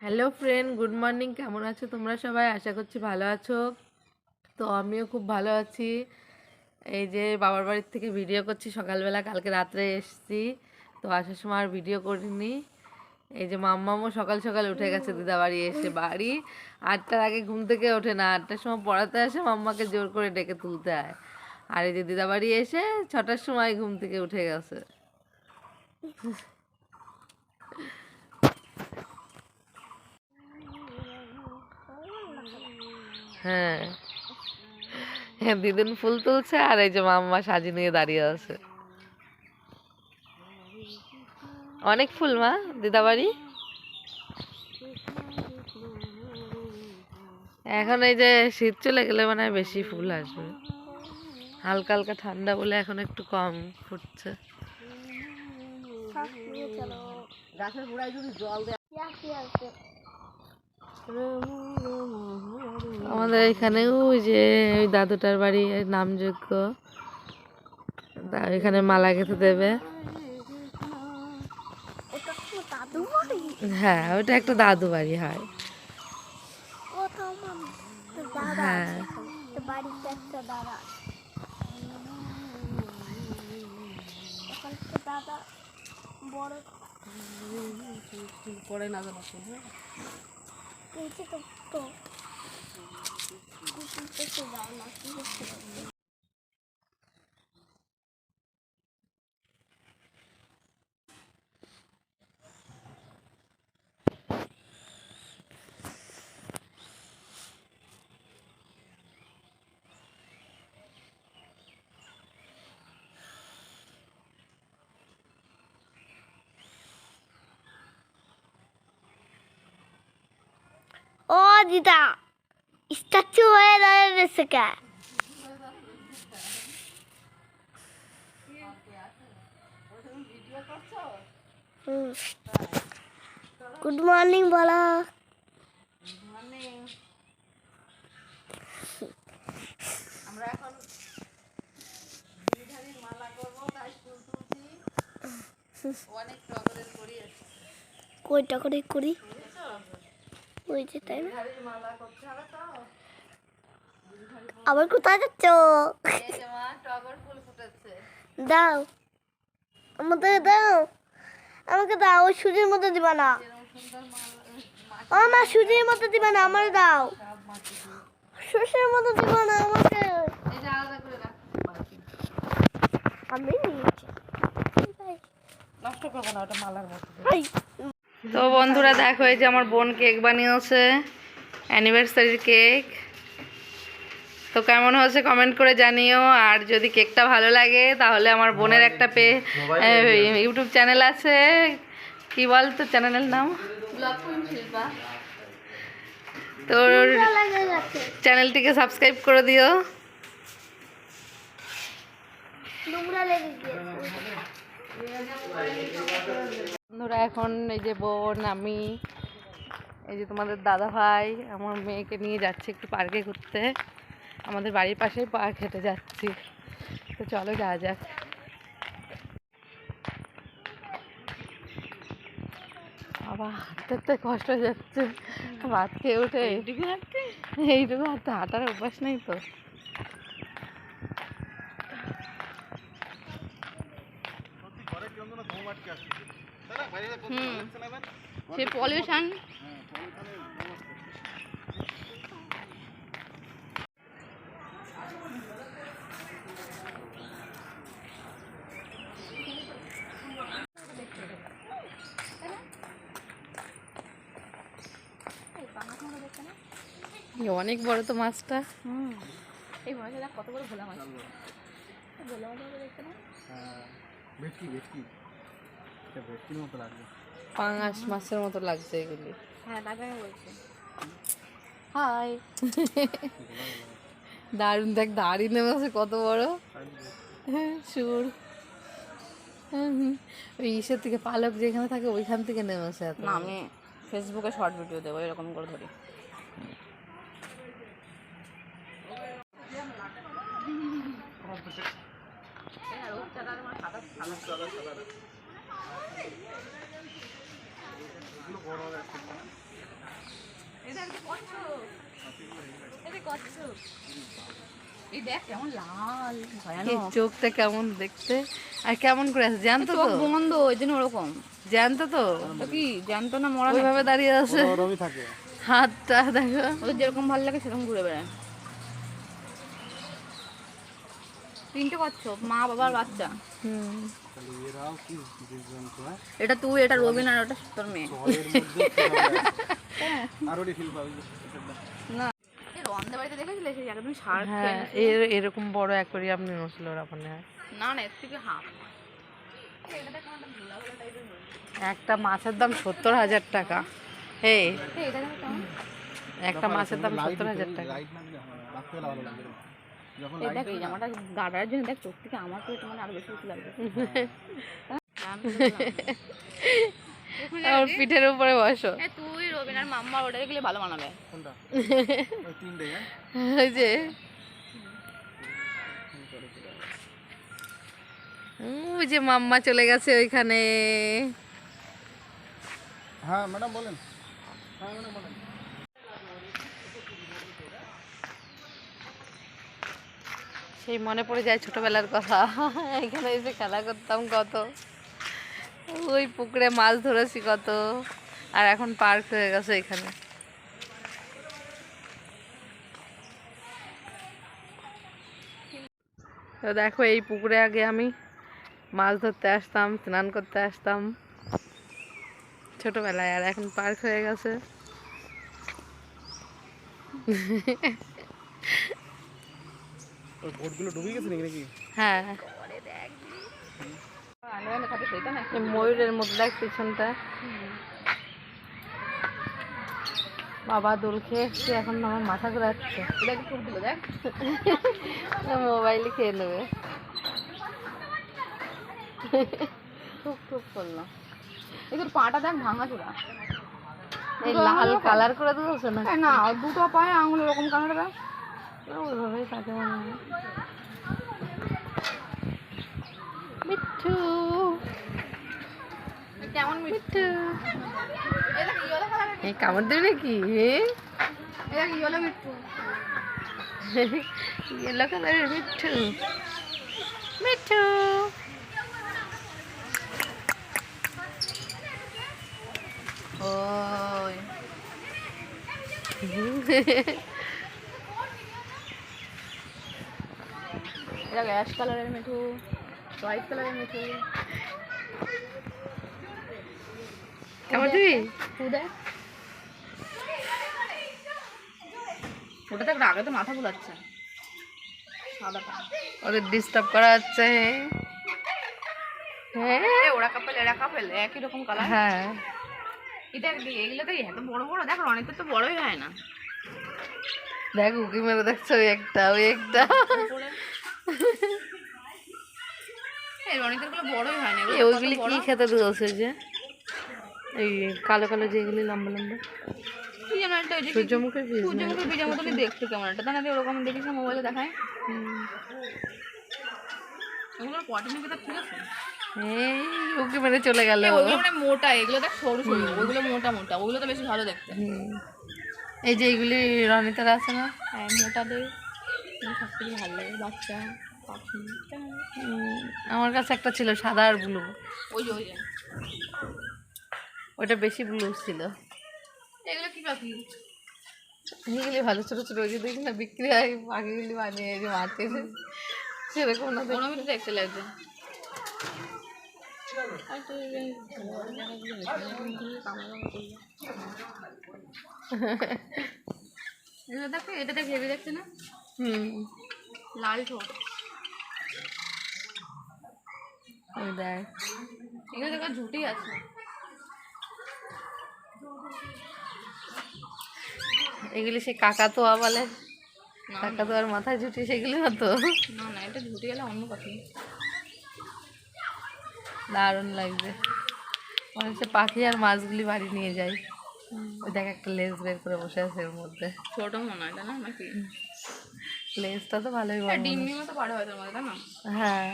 Hello friend, good morning. কেমন আছো তোমরা সবাই? আশা করছি ভালো আছো। তো আমিও খুব ভালো আছি। এই যে বাবার বাড়ির থেকে ভিডিও করছি সকালবেলা, কালকে রাত্রে এসেছি, তো আসার সময় আর ভিডিও করিনি। এই যে মাম্মামও সকাল সকাল উঠে গেছে দিদা বাড়ি এসে। বাড়ি 8টার আগে ঘুম থেকে ওঠে না, 8টার সময় পড়াতে আসে, মাম্মাকে জোর করে ডেকে তুলতে হয়। আর এই যে দিদা বাড়ি এসে 6টার সময় ঘুম থেকে উঠে গেছে। হ্যাঁ হ্যাঁ, দিদুন ফুল তুলছে আর এই যে মাম্মা সাজি নিয়ে দাঁড়িয়ে আছে। অনেক ফুল মা দিদাবাড়ি। এখন এই যে শীত চলে গেলে মানে বেশি ফুল আসবে, হালকা হালকা ঠান্ডা বলে এখন একটু কম ফুটছে। আমাদের এখানেও ওই যে ওই দাদুটার বাড়ি নামযোগ্য, এখানে মালা গেঁথে দেবে। হ্যাঁ, ওটা একটা দাদু বাড়ি হয়। হ্যাঁ, পরে না জানো ও দিদা স্ট্যাচু হয়ে দাঁড়িয়েছে কে? গুড মর্নিং বলো। আমরা এখন মালা করবো, তাই ফুল তুলছি। অনেক টগরের করি আছে। কইটা করে করি ওই যে, তাই না? মালা করতে হবে তো। আবার কোথায় যাচ্ছ? এই যে মা টগর ফুল ফুটেছে। দাও আমাকে, দাও আমাকে, দাও। ওই সুজির মধ্যে দিবা না। ও মা, সুজির মধ্যে দিবা না, আমার দাও। সুজির মধ্যে দিবা না আমাকে। এই যে আলাদা করে রাখছি, আমি নিয়েছি, নষ্ট করবো না, ওটা মালার মতো। হাই। তো বন্ধুরা দেখো, এই যে আমার বোন কেক বানিয়েছে, অ্যানিভার্সারির কেক। তো কেমন হয়েছে কমেন্ট করে জানিও। আর যদি কেকটা ভালো লাগে তাহলে আমার বোনের একটা ইউটিউব চ্যানেল আছে, কি বল তো চ্যানেলের নাম? শিল্পা। তো চ্যানেলটিকে সাবস্ক্রাইব করে দিও। বন্ধুরা এখন এই যে বোন, আমি, এই যে তোমাদের দাদা ভাই, আমার মেয়েকে নিয়ে যাচ্ছি একটু পার্কে ঘুরতে। আমাদের বাড়ির পাশেই পার্ক, হেঁটে যাচ্ছি। তো চলো যাওয়া যাক। আবার হাঁটতে হাঁটতে কষ্ট হয়ে যাচ্ছে, ভাত খেয়ে উঠে এইটুকু হাঁটতে হাঁটার অভ্যাস নেই তো। সে পলিউশন। অনেক বড় তো মাছটা। এই মাছটা কত বড় ভোলা মাছ, ভোলা মাছ দেখতে না? ভেটকি ভেটকি, এটা ভেটকির মতো লাগছে, পাঙাশ মাছের মতো লাগছে এগুলি। হ্যাঁ লাগবে, আমি বলছি। হাই। দারুণ, দেখ দাড়ি নেমেছে কত বড় সুর। ওই ইসের থেকে পালক যেখানে থাকে ওইখান থেকে নেমেছে। না, আমি ফেসবুকে শর্ট ভিডিও দেবো এরকম করে ধরি। এই দেখ কেমন লাল কি ভয়ানক চোখটা কেমন দেখতে আর কেমন করে আছে জানতো চোখ তো বন্ধ ওই জন্য ওরকম জানতো তো তো কি জানতো না মরা নাকি? ওইভাবে দাঁড়িয়ে আছে হাতটা দেখো ওদের যেরকম ভালো লাগে সেরকম ঘুরে বেড়ায়। তিনটে কচ্ছপ মা বাবার বাচ্চা। হুম এটা তুই, এটা রবিন, আর ওটা তোর মেয়ে। না এই রন্ধে বাড়িতে দেখেছিলে সেই একদম শার্ক হ্যাঁ এরকম বড় অ্যাকোয়ারিয়াম নিয়ে ছিল ওরা ওখানে না না এর থেকে হাফ। একটা মাছের দাম 70,000 টাকা এই এটা দেখো কেমন। একটা মাছের দাম 70,000 টাকা এই দেখ এই জামাটা গাড়ার জন্য দেখ চোখ থেকে আমার তো এটা মানে আরো বেশি বেশি লাগবে। আর পিঠের উপরে বসো তুই রবিন আর মাম্মা ওটা দেখলে ভালো মানাবে। ওই যে ওই যে মাম্মা চলে গেছে ওইখানে হ্যাঁ ম্যাডাম বলেন। হ্যাঁ ম্যাডাম বলেন। সেই মনে পড়ে যায় ছোটবেলার কথা এখানে এসে খেলা করতাম কত ওই পুকুরে মাছ ধরেছি কত আর এখন পার্ক হয়ে গেছে এখানে তো দেখো এই পুকুরে আগে আমি মাছ ধরতে আসতাম স্নান করতে আসতাম ছোটবেলায় আর এখন পার্ক হয়ে গেছে ওই বোটগুলো ডুবে গেছে নাকি? হ্যাঁ এই ময়ূরের মধ্যে দেখ পিছনটা বাবা দোল খেয়ে এসছে এখন আমার মাথা ঘুরাচ্ছে দেখ খুব দিল দেখ মোবাইলে খেয়ে নেবে খুব খুব করলো। এই তোর পাটা দেখ ভাঙা চূড়া। এই লাল কালার করে দিয়েছে না না দুটো পায়ে আঙুল এরকম কালার দেখ। ওইভাবেই থাকে মনে হয় মিঠু কেমন মিঠু এই দেখ ইয়েলো কালারের, এই কামড় দেবে নাকি এই দেখ ইয়েলো মিট্টু। ইয়েলো কালারের মিঠু মিঠু ওই এটা অ্যাশ কালারের মিঠু, হোয়াইট কালারের মিঠু। কামড় দিবি তুই দেখ ওটা দেখ আগে তো মাথা বুলাচ্ছে সাদাটা। ওদের ডিস্টার্ব করা হচ্ছে হ্যাঁ ওরা কাপেল এরা কাপেল একই রকম কালার। হ্যাঁ এটা এগুলো তো এত বড় বড় দেখ অনেকটা তো বড়ই হয় না। দেখ উকি মেরে দেখছো ওই একটা রনিতের গুলো বড়ই হয় না, ওইগুলি কি খেতে দিয়েছে যে এই কালো কালো যেগুলি লম্বা লম্বা কি যেন একটা ওই যে সূর্যমুখী বীজ সূর্যমুখী বীজের মতনই দেখতে কেমন একটা তা না ওরকম দেখিস না মোবাইলে দেখায়। ওগুলো পটি নাকি তার ঠিক আছে। এই উকি মেরে চলে গেল ওগুলো মানে মোটা, এগুলো দেখ সরু সরু, ওইগুলো মোটা মোটা, ওগুলো তো বেশি ভালো দেখতে। এই যে এইগুলি রনিতার আছে না হ্যাঁ মোটাদের সব থেকে ভালো লাগে বাচ্চা পাখি। আমার কাছে একটা ছিল সাদা আর ব্লু ওই যে ওই যে ওটা বেশি ব্লু ছিল এগুলো কি পাখি? এইগুলি ভালো ছোট ছোট ওই যে দেখি না বিক্রি হয় পাখিগুলি বানিয়ে এই যে মাঠে সেরকম না কোনো কিছু দেখতে লাগছে। এগুলো দেখো, এটা দেখ ভেবে দেখছে না লাল ঠোঁট। ওই দেখ এগুলো দেখো ঝুটি আছে। এগুলি সে কাকাতুয়া বলে কাকাতুয়ার মাথায় ঝুটি সেগুলি না তো না না এটা ঝুটি গেলে অন্য পাখি। দারুণ লাগছে মনে হচ্ছে পাখি আর মাছগুলি বাড়ি নিয়ে যায় ওই দেখ একটা লেজ বের করে বসে আছে এর মধ্যে ছোট মনে হয় এটা না নাকি? লেজটা তো ভালোই বড় ডিম ডিমও তো পারে হয়তো মধ্যে, তাই না? হ্যাঁ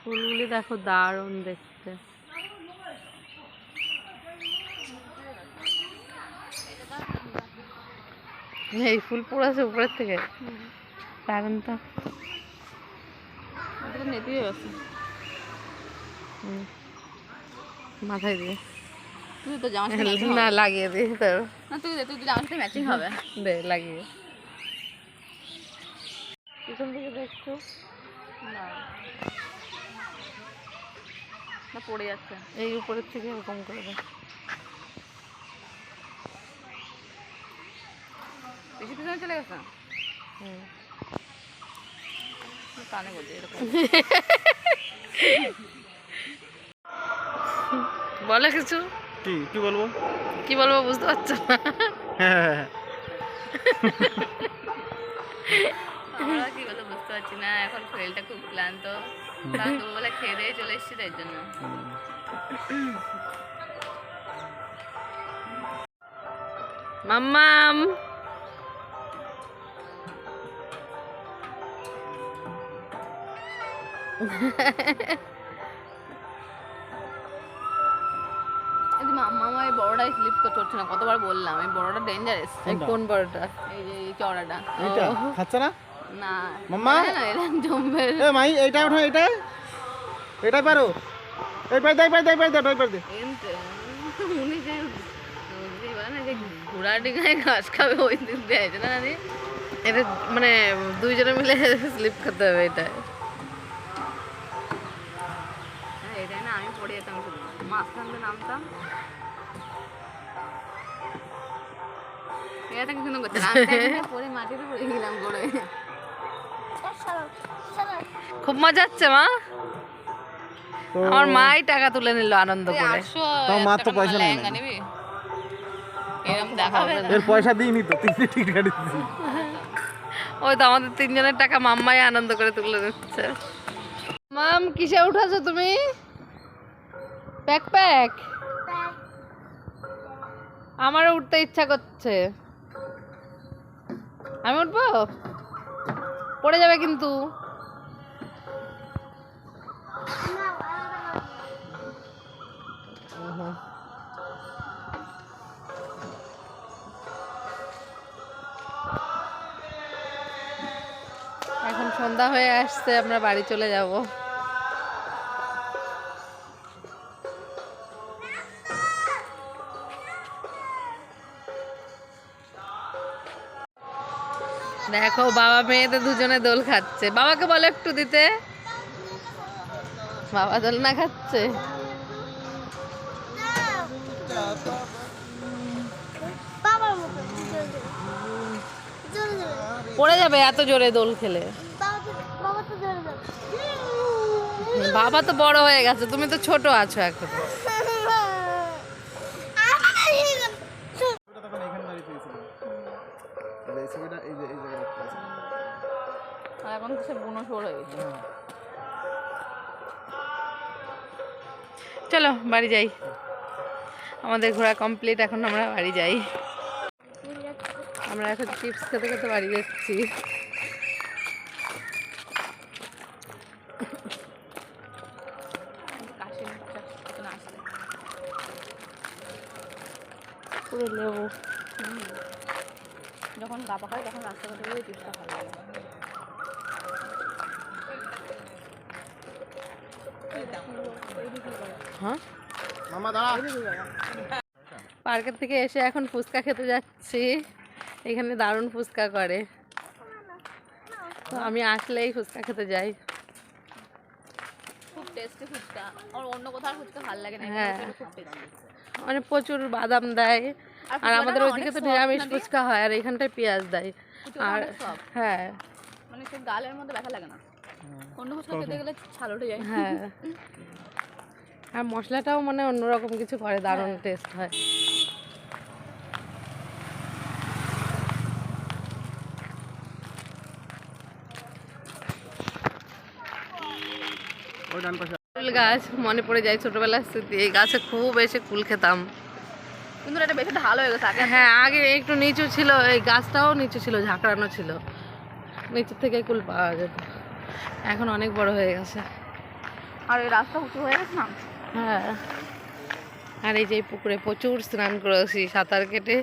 ফুলগুলি দেখো দারুণ দেখতে। এই ফুল পড়েছে উপরের থেকে, দারুণ তো। নেতিয়ে গেছে মাথায় দিয়ে তুই তো জামার সাথে matching না হবে। লাগিয়ে দিই তো, না তুই দে, তুই জামার সাথে ম্যাচিং হবে। দে লাগিয়ে। পিছন থেকে দেখছো না না পড়ে যাচ্ছে। এই উপরের থেকে এরকম করে দেখ। বেশি পিছনে চলে গেছে হুম। কানে বলছে এরকম। বলো কিছু, কি কি বলবো? কি বলবো বুঝতে পারছো না? হ্যাঁ আমরা কি বলবো বুঝতে পারছি না, এখন শরীরটা খুব ক্লান্ত। দুপুরবেলা খেয়ে দিয়ে চলে এসেছি তাই জন্য। মাম্মাম এই মামা এই বড়টাই স্লিপ করছে না, কতবার বললাম এই বড়টা ডেঞ্জারাস। এই কোন বড়টা? এই যে এই চড়াটা এইটা খাচ্ছে না না মাম্মা? না এরকম জমবে। এ মাই এইটা ওঠো, এইটা এটাই পারো। এই পাই দে পাই দে পাই দে পাই দে। উনি যে বলে না যে ঘোড়া ডিঙায় ঘাস খাবে ওই দিক দিয়ে আছে না দাদি। এটা মানে দুইজনে মিলে স্লিপ করতে হবে এটা। হ্যাঁ এটাই না, আমি পড়ে যেতাম শুধু মাঝখান দিয়ে নামতাম। এটা কি সুন্দর করছে, আমি পরে মাটিতে পড়ে গেলাম গড়ে। খুব মজা হচ্ছে মা। তো আমার মাই টাকা তুলে নিল আনন্দ করে। 800 তাও মার তো পয়সা নেই লেহেঙ্গা নিবি? এরকম দেখাবে না। এর পয়সা দিইনি তো, তিনটে টিকিট কাটিয়েছি। ওই তো আমাদের তিনজনের টাকা মাম্মাই আনন্দ করে তুলে নিচ্ছে। মাম কিসে উঠাছো তুমি? ব্যাকপ্যাক? আমারও উঠতে ইচ্ছা করছে। আমি উঠবো? পড়ে যাবে কিন্তু। এখন সন্ধ্যা হয়ে আসছে, আমরা বাড়ি চলে যাব। দেখো বাবা মেয়েতে দুজনে দোল খাচ্ছে। বাবাকে বলো একটু দিতে। বাবা দোল না খাচ্ছে। বাবার মতো জোরে জোরে জোরে পড়ে যাবে এত জোরে দোল খেলে। বাবা তো জোরে জোরে বাবা তো বড় হয়ে গেছে, তুমি তো ছোট আছো এখন। ওটা তখন এখানে দাঁড়িয়ে ছিল। এই ছবিটা এই যে এই জায়গায় রাখতে আছে। আর এখন তো সে বুনো শোর হয়ে গেছে। চলো বাড়ি যাই, আমাদের ঘোরা কমপ্লিট। এখন আমরা বাড়ি যাই। আমরা এখন চিপস খেতে খেতে বাড়ি যাচ্ছি। কাশি নিচ্ছে, কত না আসলে। পুরো লেবু। যখন গা পাকায় তখন রাস্তাঘাটে গিয়ে চিপসটা ভালো লাগে। হ্যাঁ, মামা দাঁড়া। পার্কের থেকে এসে এখন ফুচকা খেতে যাচ্ছি। এখানে দারুণ ফুচকা করে, তো আমি আসলেই ফুচকা খেতে যাই। খুব টেস্টি ফুচকা, আর অন্য কোথাও ফুচকা ভালো লাগে না, হ্যাঁ। এখানে খুব টেস্টি। মানে প্রচুর বাদাম দেয়, আর ফুচকাটা আমাদের না ওইদিকে অনেক তো soft নিরামিষ না দি? ফুচকা হয়, আর এখানটায় পেঁয়াজ দেয়। ফুচকাটা আর অনেক soft, হ্যাঁ মানে সে গালের মধ্যে ব্যথা লাগে না। অন্য ফুচকা খেতে গেলে ছাল উঠে যায়। হ্যাঁ, আর মশলাটাও মানে অন্যরকম কিছু করে, দারুণ টেস্ট হয়। ওই ডান পাশে কুল গাছ মনে পড়ে যায়, ছোটবেলার স্মৃতি। এই গাছে খুব এসে কুল খেতাম। কিন্তু এটা বেশি ঢাল হয়ে গেছে আগে। হ্যাঁ, আগে একটু নিচু ছিল, এই গাছটাও নিচু ছিল, ঝাঁকড়ানো ছিল, নিচু থেকে কুল পাওয়া যেত। এখন অনেক বড় হয়ে গেছে। আর এই রাস্তা উঁচু হয়ে গেছে না। হ্যাঁ, আর এই যে এই পুকুরে প্রচুর স্নান করেছি, সাঁতার কেটে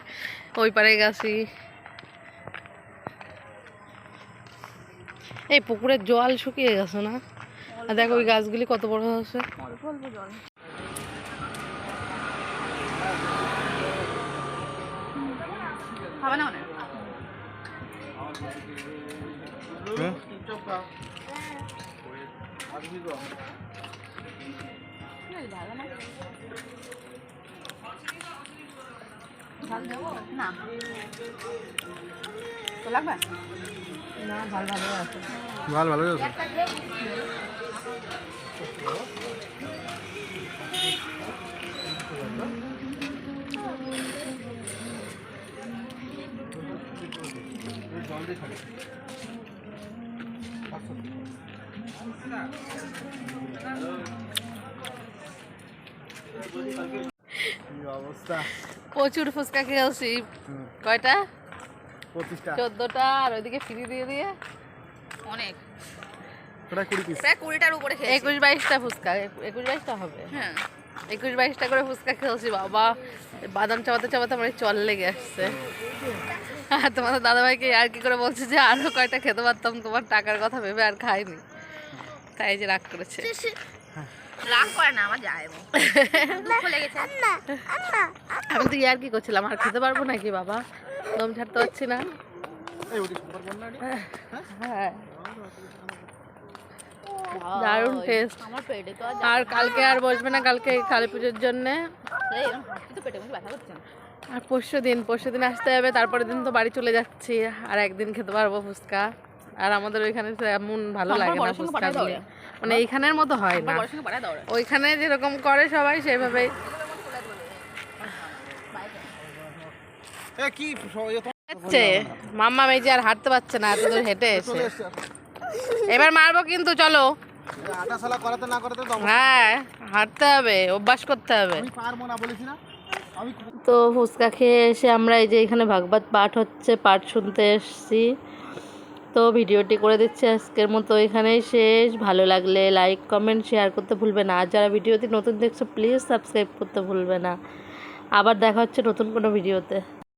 ওই পারে গেছি। এই পুকুরের জল শুকিয়ে গেছে না? আর দেখো ওই গাছগুলি কত বড় হয়েছে। অল্প অল্প জল। খাবে না মানে? ঝাল দেবো না? তো লাগবে না, ভালো ভালো আছে। ভালো ভালো আছে। অবস্থা প্রচুর ফুচকা খেয়েছি। কয়টা? 25টা 14টা, আর ওইদিকে ফ্রি দিয়ে দিয়ে অনেক, প্রায় 20 পিস। প্রায় 20টার উপরে খেয়েছি। 21-22টা ফুচকা, 21-22টা হবে। হ্যাঁ 21-22টা করে ফুচকা খেয়েছি বাবা। বাদাম চাবাতে চাবাতে আমার এই চল লেগে আসছে। আর তোমাদের দাদাভাইকে আর কি করে বলছে যে আরো কয়টা খেতে পারতাম, তোমার টাকার কথা ভেবে আর খাইনি, তাই যে রাগ করেছে। রাগ করে না, আমার যায় দুঃখ লেগেছে। আমি তো ইয়ার কি করছিলাম, আর খেতে পারবো নাকি বাবা, দম ছাড়তে পারছি না। এই ওটি সুপার বন্না এটি? হ্যাঁ, দারুণ টেস্ট। আমার পেটে তো আর কালকে আর বসবে না, কালকে কালী পুজোর জন্য। হাঁটতে তো পেটে ব্যথা করছে না। আর পরশু দিন আসতে হবে, তারপরের দিন তো বাড়ি চলে যাচ্ছি। আর একদিন খেতে পারবো ফুচকা। আর আমাদের ওইখানে তো এমন ভালো লাগে না ফুচকা দিয়ে, মানে এইখানের মতো হয় না। বড় সঙ্গে পাঠায় দাও রে। ওইখানে যেরকম করে সবাই সেইভাবেই এ কি হচ্ছে। মাম্মা মেজি আর হাঁটতে পারছে না, এত দূর হেঁটে এসে। এবার মারবো কিন্তু, চলো। আটা সালা করাতে না করাতে তো হ্যাঁ, হাঁটতে হবে, অভ্যাস করতে হবে। আমি পারবো না বলেছি না আমি। তো ফুচকা খেয়ে এসে আমরা এই যে এখানে ভাগবত পাঠ হচ্ছে, পাঠ শুনতে এসেছি। তো ভিডিওটি করে দিচ্ছি আজকের মতো এখানেই শেষ। ভালো লাগলে লাইক কমেন্ট শেয়ার করতে ভুলবে না। আর যারা ভিডিওটি নতুন দেখছো প্লিজ সাবস্ক্রাইব করতে ভুলবে না। আবার দেখা হচ্ছে নতুন কোনো ভিডিওতে।